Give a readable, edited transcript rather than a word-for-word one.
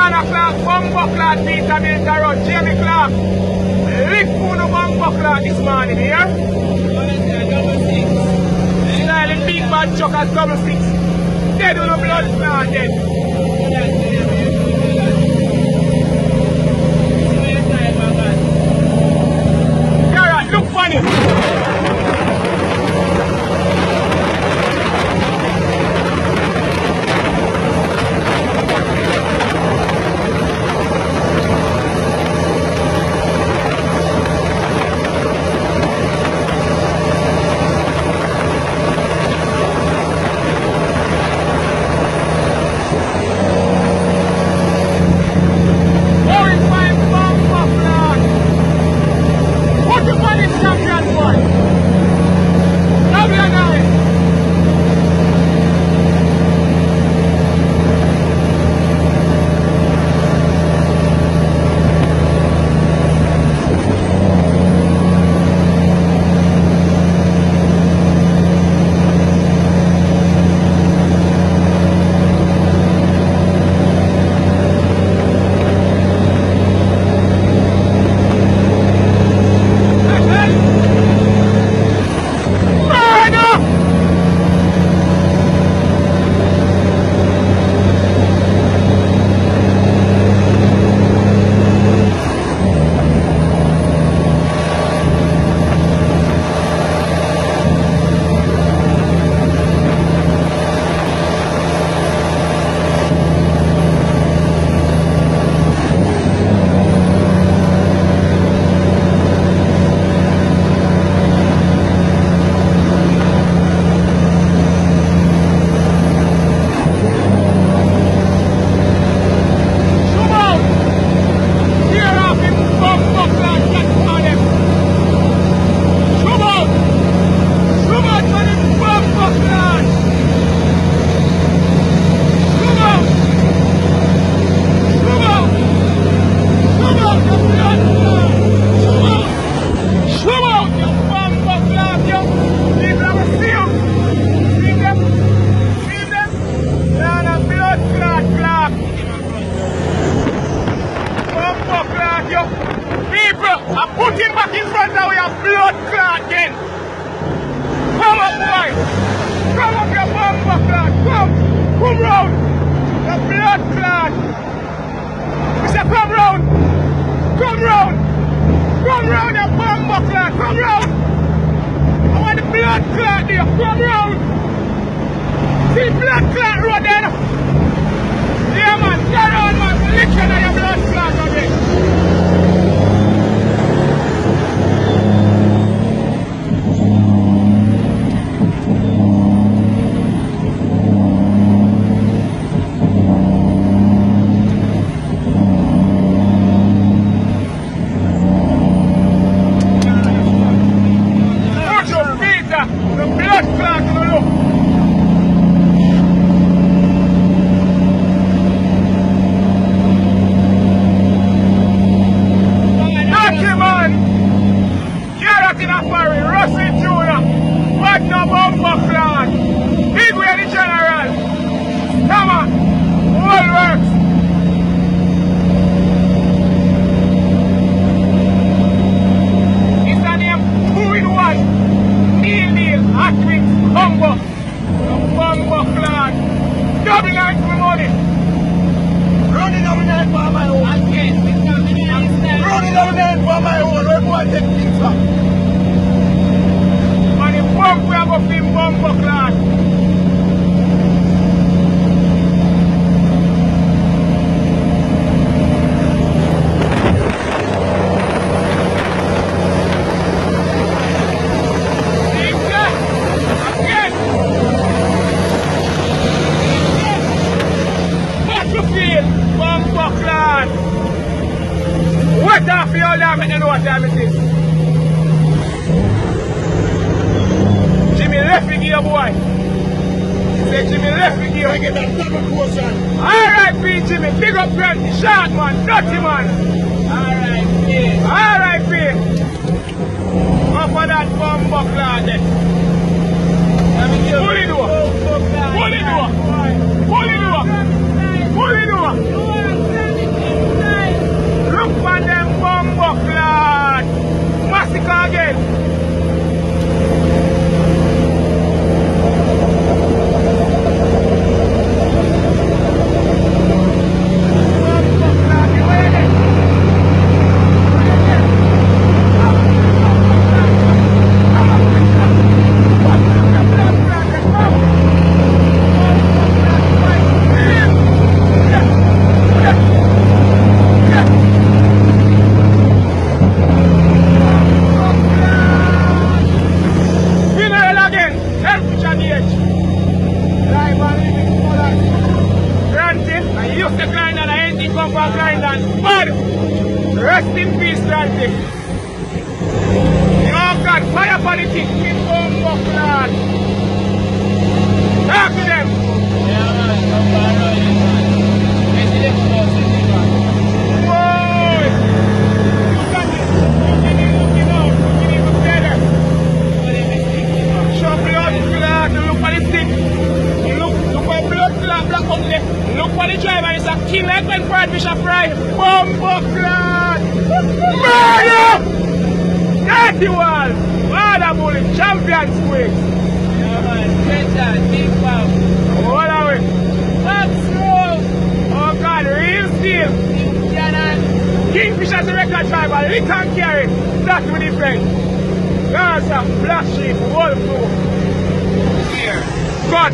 Lana Clark, Bumbo Clark, Peter Milton, Jamie Clark. Lick Puno Bumbo Clark this morning here. Styling big bad chuck at double six. Dead on the blood clot dead. Alright, look funny. Jimmy left me here, boy. Say Jimmy left me here. I get that double portion. Alright, P. Jimmy. Big up Granty. Short man. Dirty man. Alright, P. Alright, P. Up for that bomb buckler there. Pull it over. Pull it over. Pull it over. Pull it over. used to grind and I ain't come from grind and but rest in peace, Randy. Oh God, fire politics, keep going, Lord. Talk to them. Yeah, man, come back right in, man. Let's get it, man. Boy! Look at this. Looking out. Looking even better. Show blood clot. Look at the stick. Look at blood clot black up there. Look at the driver. It's a king like when Brad Bishop fry. Bumbo clot. Murder! Dirty wall. Water bullet. Champions quick. Yeah, man. Treasure, big pop. Hold on with. That's true. Oh God, real steel. Kingfisher's a record driver, lick and carry. That's with the friend. Gaza, black sheep, wolf, here. God.